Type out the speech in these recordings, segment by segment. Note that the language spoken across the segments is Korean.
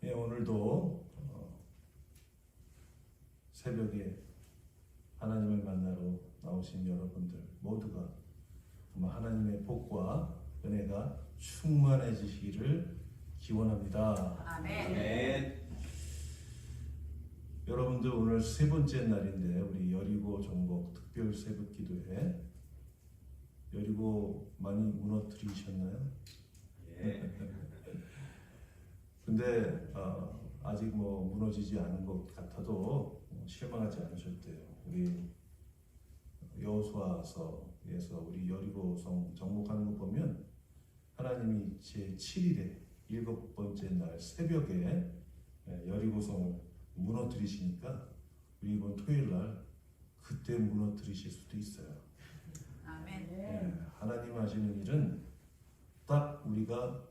예, 오늘도 새벽에 하나님을 만나러 나오신 여러분들 모두가 하나님의 복과 은혜가 충만해지시기를 기원합니다. 아멘. 여러분들 오늘 세 번째 날인데 우리 여리고 정복 특별 새벽 기도회 여리고 많이 무너뜨리셨나요? 예. 근데 아직 무너지지 않은 것 같아도 실망하지 않으셨대요. 우리 여호수아서에서 우리 여리고성 정복하는 거 보면 하나님이 제 7일에 7번째 날 새벽에 여리고성을 무너뜨리시니까 우리 이번 토요일 날 그때 무너뜨리실 수도 있어요. 아멘. 하나님 하시는 일은 딱 우리가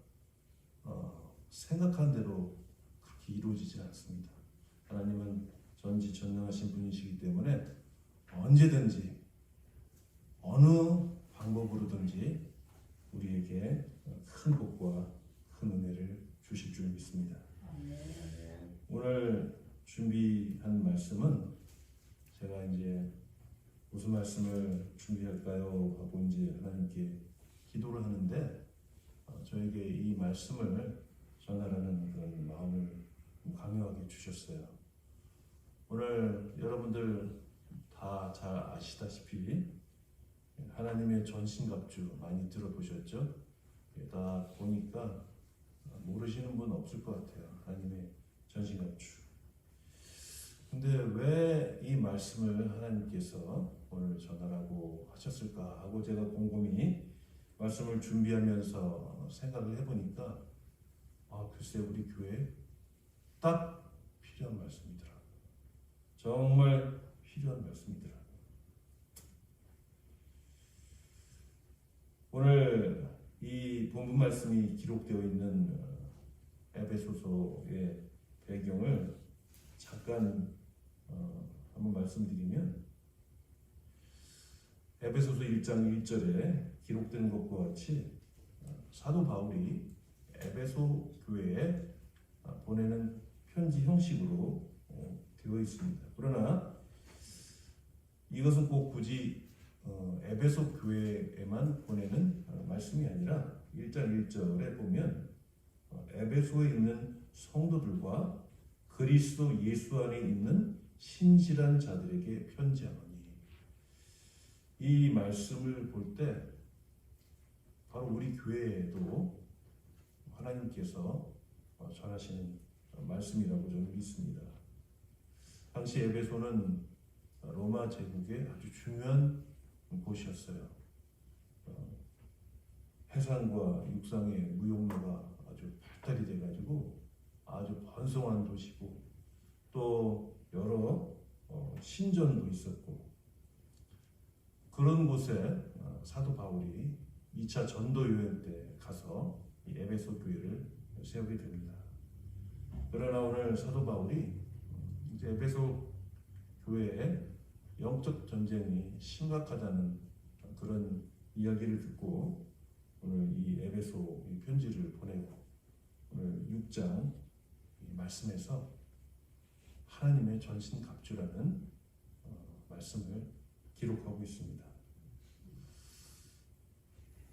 생각한 대로 그렇게 이루어지지 않습니다. 하나님은 전지전능하신 분이시기 때문에 언제든지 어느 방법으로든지 우리에게 큰 복과 큰 은혜를 주실 줄 믿습니다. 오늘 준비한 말씀은 제가 이제 무슨 말씀을 준비할까요? 하고 이제 하나님께 기도를 하는데 저에게 이 말씀을 전하라는 그런 마음을 강요하게 주셨어요. 오늘 여러분들 다 잘 아시다시피 하나님의 전신갑주 많이 들어보셨죠? 다 보니까 모르시는 분 없을 것 같아요. 하나님의 전신갑주. 근데 왜 이 말씀을 하나님께서 오늘 전하라고 하셨을까 하고 제가 곰곰이 말씀을 준비하면서 생각을 해보니까 글쎄 우리 교회에 딱 필요한 말씀이더라. 정말 필요한 말씀이더라. 오늘 이 본문 말씀이 기록되어 있는 에베소서의 배경을 잠깐 한번 말씀드리면 에베소서 1장 1절에 기록된 것과 같이 사도 바울이 에베소 교회에 보내는 편지 형식으로 되어 있습니다. 그러나 이것은 꼭 굳이 에베소 교회에만 보내는 말씀이 아니라 1장 1절에 보면 에베소에 있는 성도들과 그리스도 예수 안에 있는 신실한 자들에게 편지하노니, 이 말씀을 볼 때 바로 우리 교회에도 하나님께서 전하시는 말씀이라고 저는 믿습니다. 당시 에베소는 로마 제국의 아주 중요한 곳이었어요. 해상과 육상의 무역로가 아주 발달이 돼가지고 아주 번성한 도시고 또 여러 신전도 있었고, 그런 곳에 사도 바울이 2차 전도 여행 때 가서 이 에베소 교회를 세우게 됩니다. 그러나 오늘 사도 바울이 이제 에베소 교회에 영적 전쟁이 심각하다는 그런 이야기를 듣고 오늘 이 에베소 이 편지를 보내고 오늘 6장 이 말씀에서 하나님의 전신갑주라는 말씀을 기록하고 있습니다.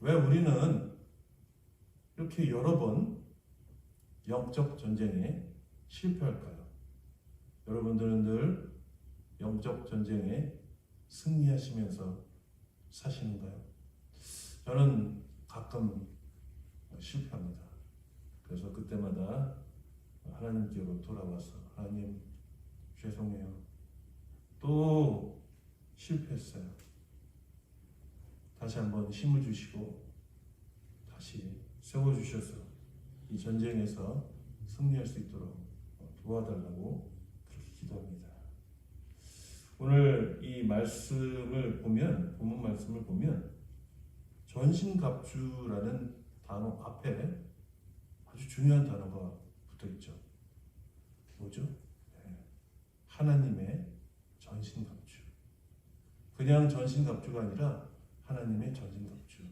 왜 우리는 이렇게 여러 번 영적 전쟁에 실패할까요? 여러분들은 늘 영적 전쟁에 승리하시면서 사시는가요? 저는 가끔 실패합니다. 그래서 그때마다 하나님께로 돌아와서 하나님 죄송해요. 또 실패했어요. 다시 한번 힘을 주시고 다시 세워주셔서 이 전쟁에서 승리할 수 있도록 도와달라고 그렇게 기도합니다. 오늘 이 말씀을 보면, 본문 말씀을 보면 전신갑주라는 단어 앞에 아주 중요한 단어가 붙어 있죠. 뭐죠? 하나님의 전신갑주. 그냥 전신갑주가 아니라 하나님의 전신갑주.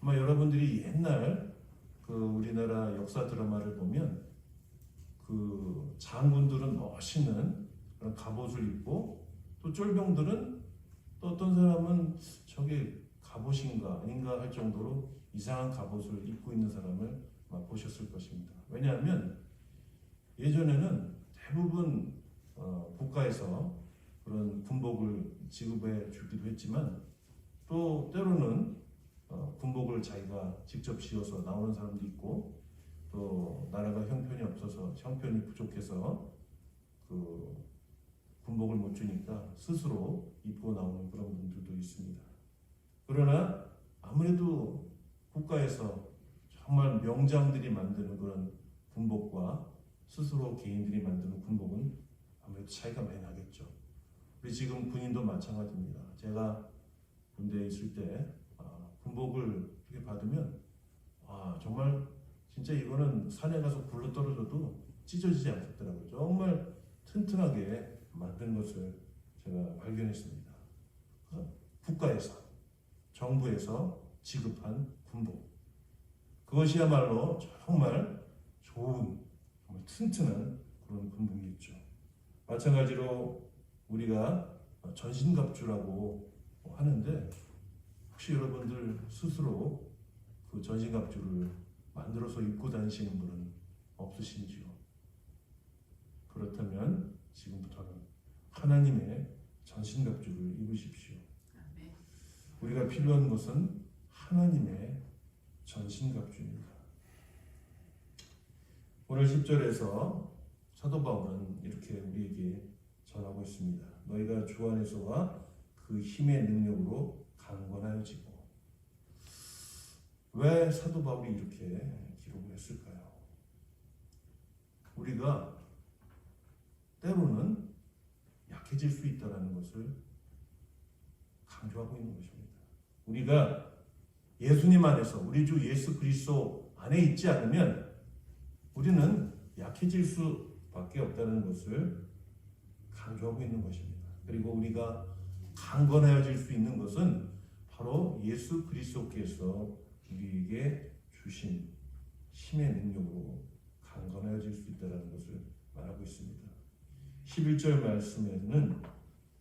아마 여러분들이 옛날 그 우리나라 역사 드라마를 보면 그 그 장군들은 멋있는 그런 갑옷을 입고 또 쫄병들은 또 어떤 사람은 저게 갑옷인가 아닌가 할 정도로 이상한 갑옷을 입고 있는 사람을 아마 보셨을 것입니다. 왜냐하면 예전에는 대부분 국가에서 그런 군복을 지급해 주기도 했지만 또 때로는 군복을 자기가 직접 지어서 나오는 사람도 있고 또 나라가 형편이 없어서 형편이 부족해서 그 군복을 못 주니까 스스로 입고 나오는 그런 분들도 있습니다. 그러나 아무래도 국가에서 정말 명장들이 만드는 그런 군복과 스스로 개인들이 만드는 군복은 아무래도 차이가 많이 나겠죠. 우리 지금 군인도 마찬가지입니다. 제가 군대에 있을 때 군복을 이렇게 받으면 정말 진짜 이거는 산에 가서 굴러 떨어져도 찢어지지 않겠더라고요. 정말 튼튼하게 만든 것을 제가 발견했습니다. 국가에서, 정부에서 지급한 군복. 그것이야말로 정말 좋은, 정말 튼튼한 그런 군복이었죠. 마찬가지로 우리가 전신갑주라고 하는데 혹시 여러분들 스스로 그 전신갑주를 만들어서 입고 다니시는 분은 없으신지요? 그렇다면 지금부터는 하나님의 전신갑주를 입으십시오. 아멘. 우리가 필요한 것은 하나님의 전신갑주입니다. 오늘 10절에서 사도 바울은 이렇게 우리에게 전하고 있습니다. 너희가 주 안에서와 그 힘의 능력으로 강건하여지고. 왜 사도 바울이 이렇게 기록을 했을까요? 우리가 때로는 약해질 수 있다는 것을 강조하고 있는 것입니다. 우리가 예수님 안에서 우리 주 예수 그리스도 안에 있지 않으면 우리는 약해질 수밖에 없다는 것을 강조하고 있는 것입니다. 그리고 우리가 강건해질 수 있는 것은 바로 예수 그리스도께서 우리에게 주신 힘의 능력으로 강건해질 수 있다는 것을 말하고 있습니다. 11절 말씀에는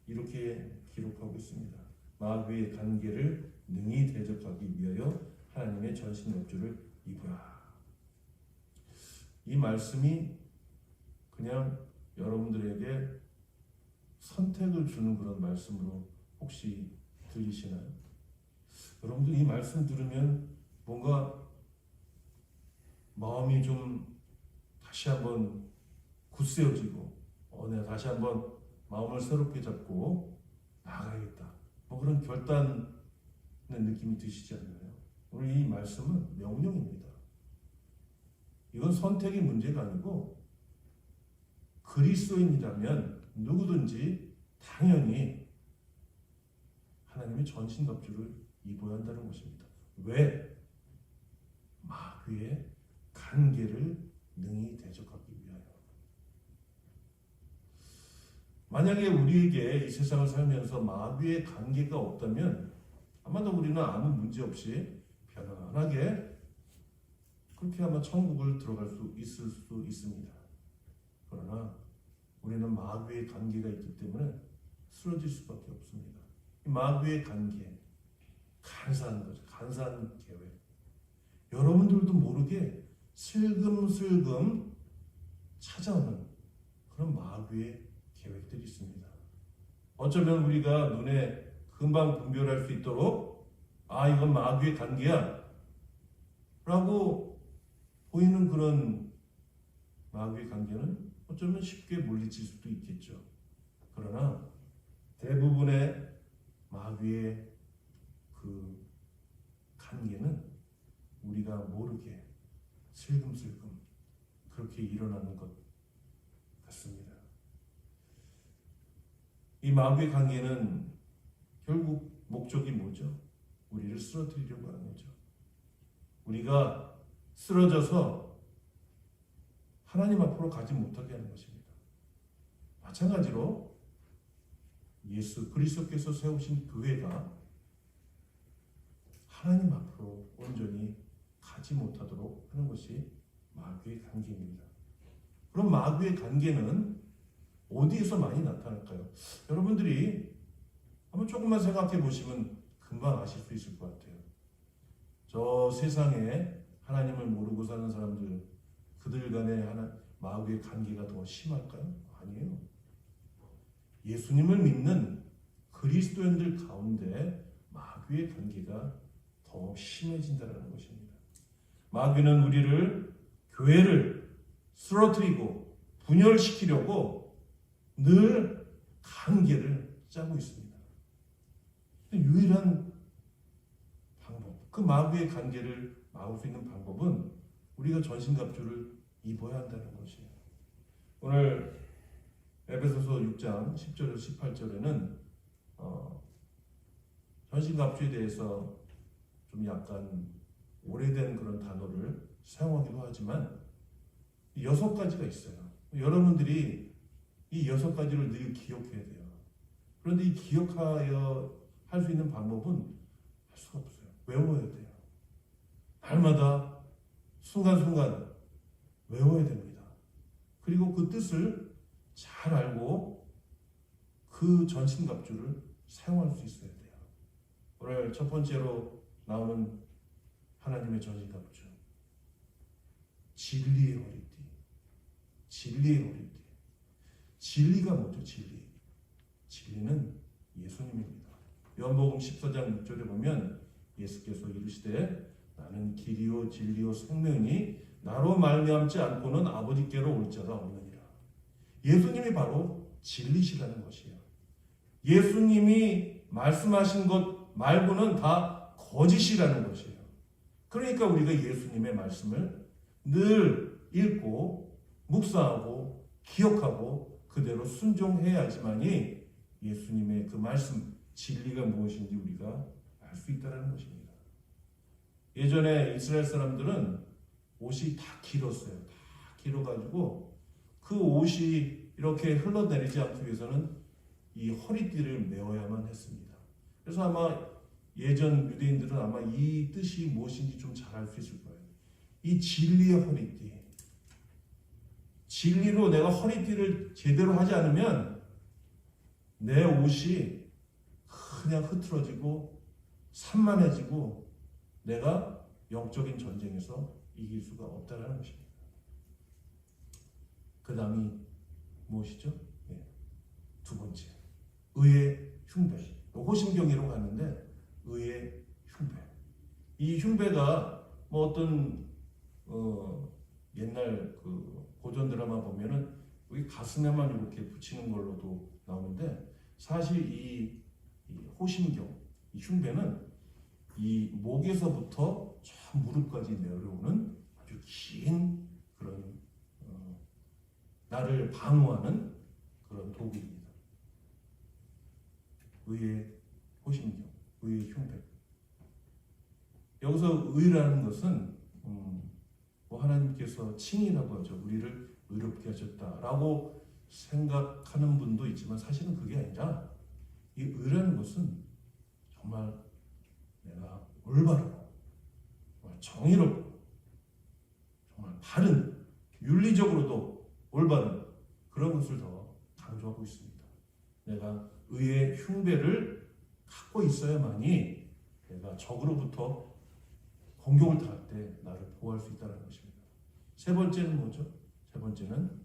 이렇게 기록하고 있습니다. 마귀의 관계를 능히 대적하기 위하여 하나님의 전신갑주를 입으라. 이 말씀이 그냥 여러분들에게 선택을 주는 그런 말씀으로 혹시 들리시나요? 여러분들 이 말씀 들으면 뭔가 마음이 좀 다시 한번 굳세어지고 내가 다시 한번 마음을 새롭게 잡고 나아가야겠다. 그런 결단의 느낌이 드시지 않나요? 오늘 이 말씀은 명령입니다. 이건 선택의 문제가 아니고 그리스도인이라면 누구든지 당연히 하나님의 전신갑주를 입어야 한다는 것입니다. 왜? 마귀의 관계를 능히 대적하기 위하여. 만약에 우리에게 이 세상을 살면서 마귀의 관계가 없다면 아마도 우리는 아무 문제 없이 편안하게 그렇게 아마 천국을 들어갈 수 있을 수 있습니다. 그러나 우리는 마귀의 관계가 있기 때문에 쓰러질 수밖에 없습니다. 이 마귀의 관계, 간사한 거죠. 간사한 계획. 여러분들도 모르게 슬금슬금 찾아오는 그런 마귀의 계획들이 있습니다. 어쩌면 우리가 눈에 금방 분별할 수 있도록 이건 마귀의 관계야 라고 보이는 그런 마귀의 관계는 어쩌면 쉽게 물리칠 수도 있겠죠. 그러나 대부분의 마귀의 그 관계는 우리가 모르게 슬금슬금 그렇게 일어나는 것 같습니다. 이 마귀의 관계는 결국 목적이 뭐죠? 우리를 쓰러뜨리려고 하는 거죠. 우리가 쓰러져서 하나님 앞으로 가지 못하게 하는 것입니다. 마찬가지로 예수 그리스도께서 세우신 교회가 하나님 앞으로 온전히 가지 못하도록 하는 것이 마귀의 관계입니다. 그럼 마귀의 관계는 어디에서 많이 나타날까요? 여러분들이 한번 조금만 생각해 보시면 금방 아실 수 있을 것 같아요. 저 세상에 하나님을 모르고 사는 사람들, 그들 간에 마귀의 관계가 더 심할까요? 아니에요. 예수님을 믿는 그리스도인들 가운데 마귀의 관계가 더 심해진다는 것입니다. 마귀는 우리를, 교회를 쓰러뜨리고 분열시키려고 늘 관계를 짜고 있습니다. 유일한 방법, 그 마귀의 관계를 막을 수 있는 방법은 우리가 전신갑주를 입어야 한다는 것이에요. 오늘 에베소서 6장 10절에서 18절에는 전신갑주에 대해서 좀 약간 오래된 그런 단어를 사용하기도 하지만 6가지가 있어요. 여러분들이 이 6가지를 늘 기억해야 돼요. 그런데 이 기억하여 할 수 있는 방법은 할 수가 없어요. 외워야 돼요. 날마다 순간순간 외워야 됩니다. 그리고 그 뜻을 잘 알고 그 전신갑주를 사용할 수 있어야 돼요. 오늘 첫 번째로 나오는 하나님의 전신갑주, 진리의 허리띠. 진리의 허리띠. 진리가 뭐죠? 진리는 예수님입니다. 요한복음 14장 6절에 보면 예수께서 이르시되 나는 길이요 진리요 생명이니 나로 말미암지 않고는 아버지께로 올 자가 없느니라. 예수님이 바로 진리시라는 것이에요. 예수님이 말씀하신 것 말고는 다 거짓이라는 것이에요. 그러니까 우리가 예수님의 말씀을 늘 읽고 묵상하고 기억하고 그대로 순종해야지만이 예수님의 그 말씀, 진리가 무엇인지 우리가 알 수 있다는 것입니다. 예전에 이스라엘 사람들은 옷이 다 길었어요. 다 길어가지고 그 옷이 이렇게 흘러내리지 않기 위해서는 이 허리띠를 메어야만 했습니다. 그래서 아마 예전 유대인들은 아마 이 뜻이 무엇인지 좀 잘 알 수 있을 거예요. 이 진리의 허리띠. 진리로 내가 허리띠를 제대로 하지 않으면 내 옷이 그냥 흐트러지고 산만해지고 내가 영적인 전쟁에서 이길 수가 없다는 것입니다. 그 다음이 무엇이죠? 네. 두 번째, 의의 흉배. 호심경이라고 하는데 의의 흉배. 이 흉배가 뭐 어떤 옛날 그 고전 드라마 보면은 여기 가슴에만 이렇게 붙이는 걸로도 나오는데 사실 이 호심경, 이 흉배는 이 목에서부터 저 무릎까지 내려오는 아주 긴 그런 나를 방어하는 그런 도구입니다. 의의 호심경, 의의 흉배. 여기서 의라는 것은 뭐 하나님께서 칭이라고 하죠. 우리를 의롭게 하셨다라고 생각하는 분도 있지만 사실은 그게 아니라 이 의라는 것은 정말 내가 올바르고 정말 정의롭고 정말 바른 윤리적으로도 올바른 그런 것을 더 강조하고 있습니다. 내가 의의 흉배를 갖고 있어야만이 내가 적으로부터 공격을 당할 때 나를 보호할 수 있다는 것입니다. 세 번째는 뭐죠? 세 번째는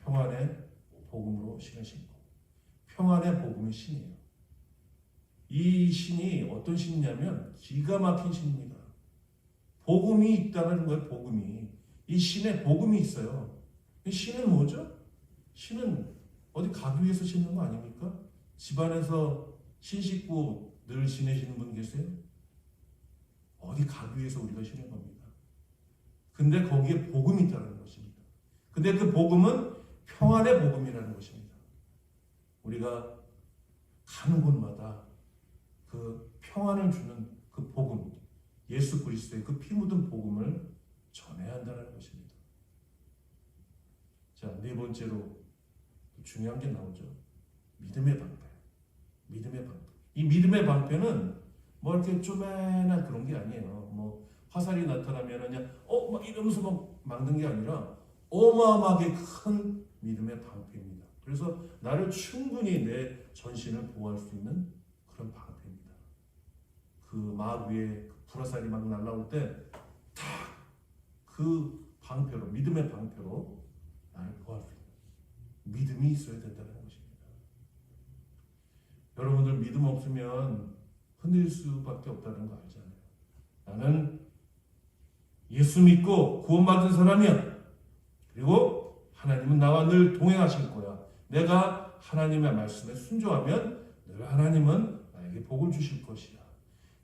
평안의 복음으로 신을 신고. 평안의 복음의 신이에요. 이 신이 어떤 신이냐면 기가 막힌 신입니다. 복음이 있다는 거예요. 복음이. 이 신에 복음이 있어요. 이 신은 뭐죠? 신은 어디 가기 위해서 신는 거 아닙니까? 집안에서 신 씻고 늘 지내시는 분 계세요? 어디 가기 위해서 우리가 신는 겁니다. 근데 거기에 복음이 있다는 것입니다. 근데 그 복음은 평안의 복음이라는 것입니다. 우리가 가는 곳마다 그 평안을 주는 그 복음, 예수 그리스도의 그 피 묻은 복음을 전해야 한다는 것입니다. 자, 네 번째로 중요한 게 나오죠. 믿음의 방패. 믿음의 방패. 이 믿음의 방패는 뭐 이렇게 쪼매난 그런 게 아니에요. 뭐 화살이 나타나면 그냥 막 이러면서 막 막는 게 아니라 어마어마하게 큰 믿음의 방패입니다. 그래서 나를 충분히 내 전신을 보호할 수 있는 그런 방패입니다. 그 마귀의 불화살이 막 날라올 때 탁 그 방패로, 믿음의 방패로 나를 보호할 수 있는 믿음이 있어야 된다는 것입니다. 여러분들 믿음 없으면 흔들릴 수밖에 없다는 거 알잖아요. 나는 예수 믿고 구원받은 사람이야. 그리고 하나님은 나와 늘 동행하실 거야. 내가 하나님의 말씀에 순종하면 늘 하나님은 나에게 복을 주실 것이야.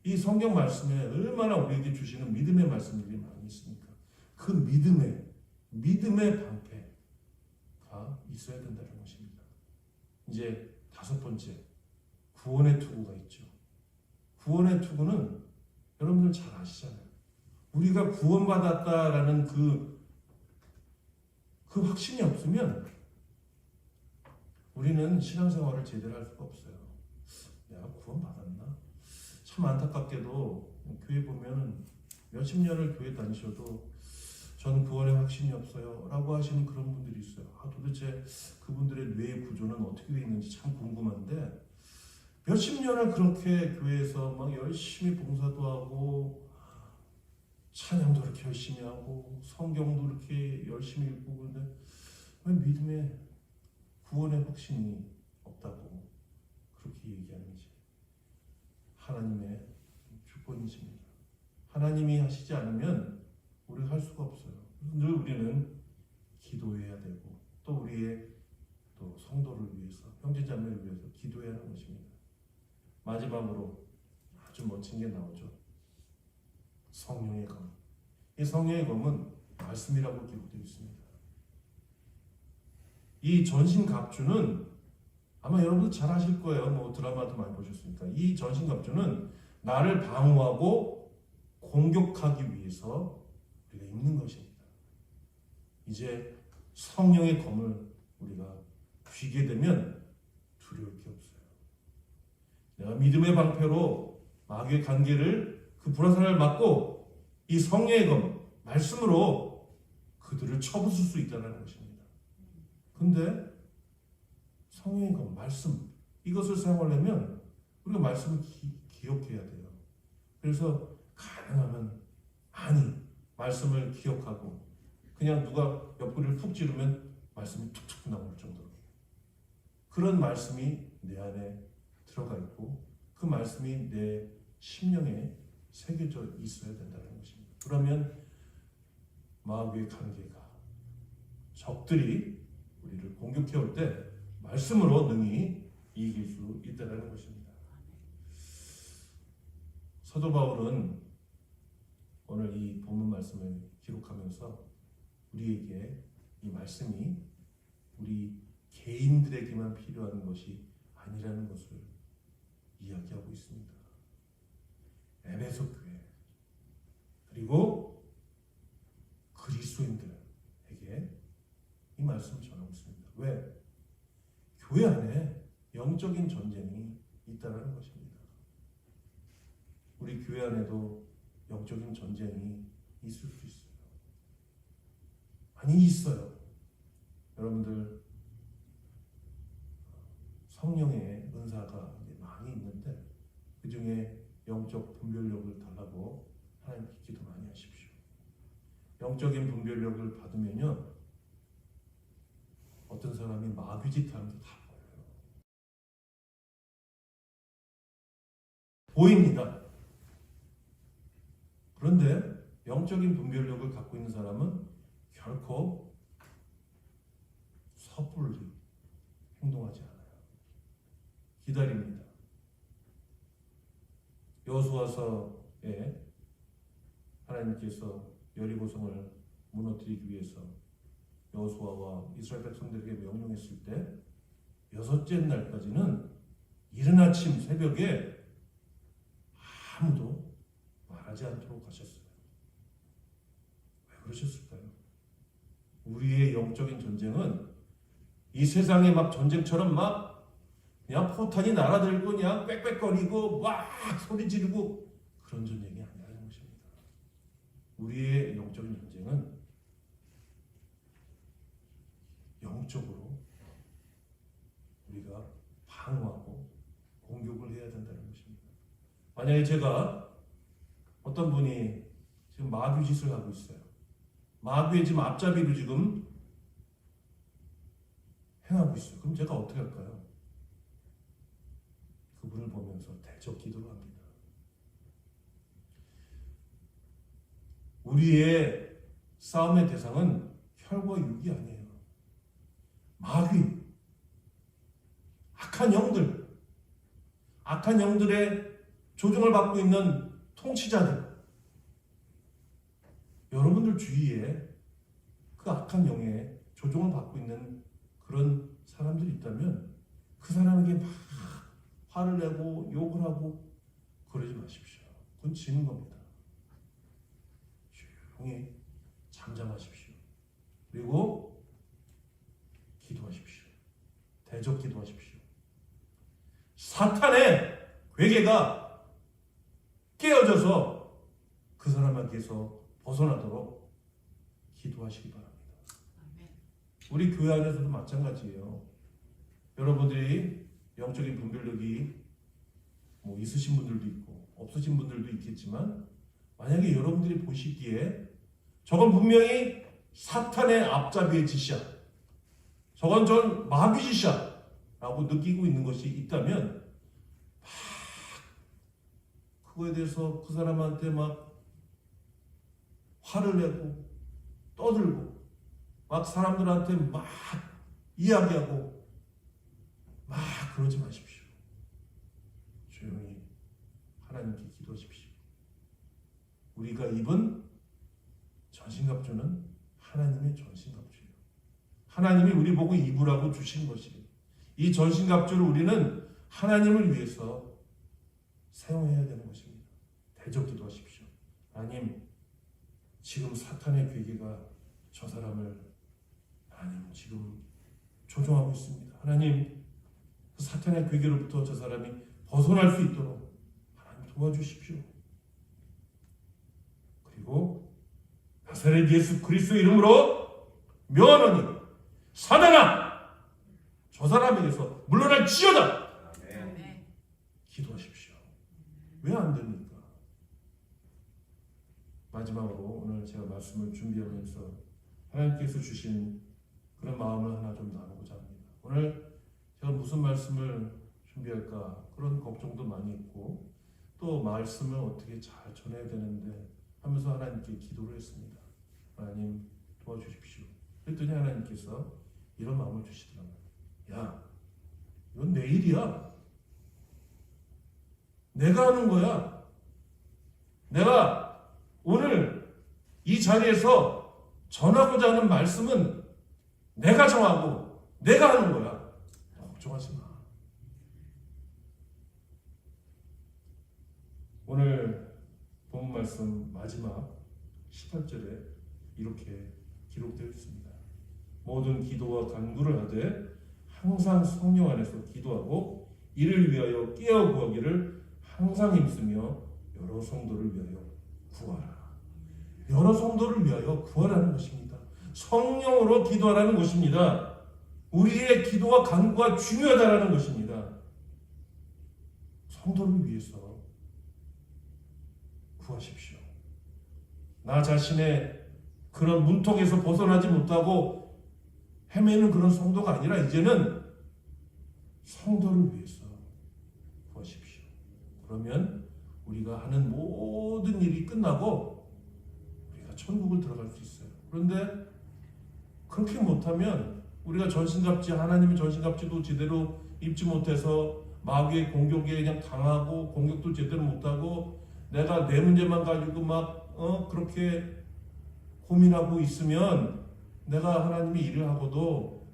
이 성경 말씀에 얼마나 우리에게 주시는 믿음의 말씀들이 많이 있습니까? 그 믿음의 방패가 있어야 된다는 것입니다. 이제 5번째, 구원의 투구가 있죠. 구원의 투구는 여러분들 잘 아시잖아요. 우리가 구원받았다라는 그 확신이 없으면 우리는 신앙생활을 제대로 할 수가 없어요. 내가 구원받았나? 참 안타깝게도 교회 보면 몇십 년을 교회 다니셔도 저는 구원의 확신이 없어요 라고 하시는 그런 분들이 있어요. 도대체 그분들의 뇌의 구조는 어떻게 되어 있는지 참 궁금한데, 몇십 년을 그렇게 교회에서 막 열심히 봉사도 하고 찬양도 이렇게 열심히 하고 성경도 이렇게 열심히 읽고, 그런데 왜 믿음의 구원의 확신이 없다고 그렇게 얘기하는지. 하나님의 주권이십니다. 하나님이 하시지 않으면 우리가 할 수가 없어요. 늘 우리는 기도해야 되고, 또 우리의 또 성도를 위해서, 형제자매를 위해서 기도해야 하는 것입니다. 마지막으로 아주 멋진 게 나오죠. 성령의 검. 이 성령의 검은 말씀이라고 기록되어 있습니다. 이 전신갑주는 아마 여러분도 잘 아실 거예요. 뭐 드라마도 많이 보셨으니까. 이 전신갑주는 나를 방어하고 공격하기 위해서 우리가 입는 것입니다. 이제 성령의 검을 우리가 쥐게 되면 두려울 게 없어요. 내가 믿음의 방패로 마귀의 관계를, 그 불화살을 막고 이 성령의 검, 말씀으로 그들을 쳐부술 수 있다는 것입니다. 근데 성령의 검, 말씀, 이것을 사용하려면 우리가 말씀을 기억해야 돼요. 그래서 가능하면 많이 말씀을 기억하고, 그냥 누가 옆구리를 푹 찌르면 말씀이 툭툭 나올 정도로 그런 말씀이 내 안에 들어가 있고, 그 말씀이 내 심령에 새겨져 있어야 된다는 것입니다. 그러면 마귀의 관계가, 적들이 우리를 공격해 올 때 말씀으로 능히 이길 수 있다는 것입니다. 사도 바울은 오늘 이 본문 말씀을 기록하면서 우리에게 이 말씀이 우리 개인들에게만 필요한 것이 아니라는 것을 이야기하고 있습니다. 에베소 교회, 그리고 그리스도인들에게 이 말씀을 전하고 있습니다. 왜? 교회 안에 영적인 전쟁이 있다는 것입니다. 우리 교회 안에도 영적인 전쟁이 있을 수 있어요. 많이 있어요. 여러분들 성령의 은사가 많이 있는데 그 중에 영적 분별력을 달라고 하나님께 기도 많이 하십시오. 영적인 분별력을 받으면요, 어떤 사람이 마귀짓 하는 게 다 보입니다. 그런데 영적인 분별력을 갖고 있는 사람은 결코 섣불리 행동하지 않아요. 기다립니다. 여호수아서에 하나님께서 여리고성을 무너뜨리기 위해서 여호수아와 이스라엘 백성들에게 명령했을 때 6째 날까지는 이른 아침 새벽에 아무도 말하지 않도록 하셨어요. 왜 그러셨을까요? 우리의 영적인 전쟁은 이 세상에 막 전쟁처럼 막 그냥 포탄이 날아들고 그냥 빽빽거리고 막 소리 지르고 그런 전쟁이 아니라는 것입니다. 우리의 영적인 전쟁은 영적으로 우리가 방어하고 공격을 해야 된다는 것입니다. 만약에 제가 어떤 분이 지금 마귀 짓을 하고 있어요. 마귀의 지금 앞잡이로 지금 행하고 있어요. 그럼 제가 어떻게 할까요? 그분을 보면서 대적 기도를 합니다. 우리의 싸움의 대상은 혈과 육이 아니에요. 마귀, 악한 영들의 조종을 받고 있는 통치자들, 여러분들 주위에 그 악한 영의 조종을 받고 있는 그런 사람들이 있다면 그 사람에게 막 화를 내고 욕을 하고 그러지 마십시오. 그건 지는 겁니다. 조용히 잠잠하십시오. 그리고 기도하십시오. 대적 기도하십시오. 사탄의 괴계가 깨어져서 그 사람에게서 벗어나도록 기도하시기 바랍니다. 우리 교회 안에서도 마찬가지예요. 여러분들이 영적인 분별력이 있으신 분들도 있고 없으신 분들도 있겠지만 만약에 여러분들이 보시기에 저건 분명히 사탄의 앞잡이의 짓이야, 저건 전 마귀 짓이야 라고 느끼고 있는 것이 있다면 막 그거에 대해서 그 사람한테 막 화를 내고 떠들고 막 사람들한테 막 이야기하고 막 그러지 마십시오. 조용히 하나님께 기도하십시오. 우리가 입은 전신갑주는 하나님의 전신갑주예요. 하나님이 우리 보고 입으라고 주신 것이에요. 이 전신갑주를 우리는 하나님을 위해서 사용해야 되는 것입니다. 대적 기도하십시오. 하나님, 지금 사탄의 괴계가 저 사람을 하나님 지금 조종하고 있습니다. 하나님, 그 사탄의 괴계로부터 저 사람이 벗어날 수 있도록 하나님 도와주십시오. 그리고 나사렛 예수 그리스도 이름으로 명하노니 사단아, 저 사람에게서 물러날지어다. 아멘. 기도하십시오. 왜 안 됩니까? 마지막으로 오늘 제가 말씀을 준비하면서 하나님께서 주신 그런 마음을 하나 좀 나누고자 합니다. 오늘 제가 무슨 말씀을 준비할까 그런 걱정도 많이 있고 또 말씀을 어떻게 잘 전해야 되는데 하면서 하나님께 기도를 했습니다. 하나님 도와주십시오. 그랬더니 하나님께서 이런 마음을 주시더라고요. 야, 이건 내 일이야. 내가 하는 거야. 내가 오늘 이 자리에서 전하고자 하는 말씀은 내가 정하고 내가 하는 거야. 걱정하지 마. 오늘 본 말씀 마지막 18절에 이렇게 기록되어 있습니다. 모든 기도와 간구를 하되 항상 성령 안에서 기도하고 이를 위하여 깨어 구하기를 항상 힘쓰며 여러 성도를 위하여 구하라. 여러 성도를 위하여 구하라는 것입니다. 성령으로 기도하라는 것입니다. 우리의 기도와 간구가 중요하다는 것입니다. 성도를 위해서 구하십시오. 나 자신의 그런 문턱에서 벗어나지 못하고 헤매는 그런 성도가 아니라 이제는 성도를 위해서 구하십시오. 그러면 우리가 하는 모든 일이 끝나고 우리가 천국을 들어갈 수 있어요. 그런데 그렇게 못하면 우리가 전신갑주, 하나님의 전신갑주도 제대로 입지 못해서 마귀의 공격에 그냥 당하고 공격도 제대로 못하고 내가 내 문제만 가지고 막 그렇게 고민하고 있으면 내가 하나님의 일을 하고도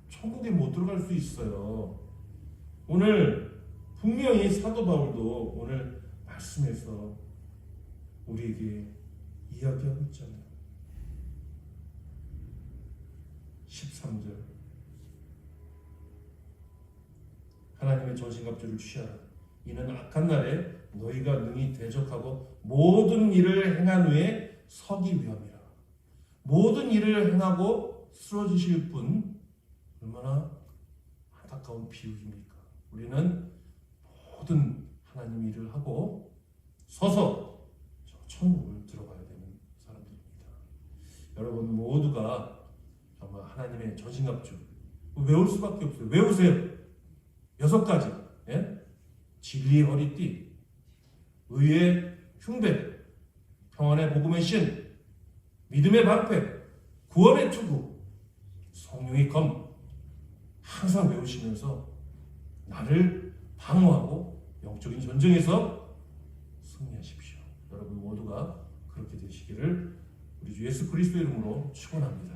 천국에 못 들어갈 수 있어요. 오늘 분명히 사도 바울도 오늘 말씀에서 우리에게 이야기하고 있잖아요. 13절 하나님의 전신갑주를 취하라. 이는 악한 날에 너희가 능히 대적하고 모든 일을 행한 후에 서기 위함이라. 모든 일을 행하고 쓰러지실 분 얼마나 안타까운 비유입니까? 우리는 모든 하나님 일을 하고 서서 저 천국을 들어가야 되는 사람들입니다. 여러분 모두가 정말 하나님의 전신갑주 외울 수밖에 없어요. 외우세요. 6가지. 예? 진리의 허리띠, 의의 흉배, 평안의 복음의 신, 믿음의 방패, 구원의 투구, 성령의 검 항상 외우시면서 나를 방어하고 영적인 전쟁에서 승리하십시오. 여러분 모두가 그렇게 되시기를 우리 주 예수 그리스도의 이름으로 축원합니다.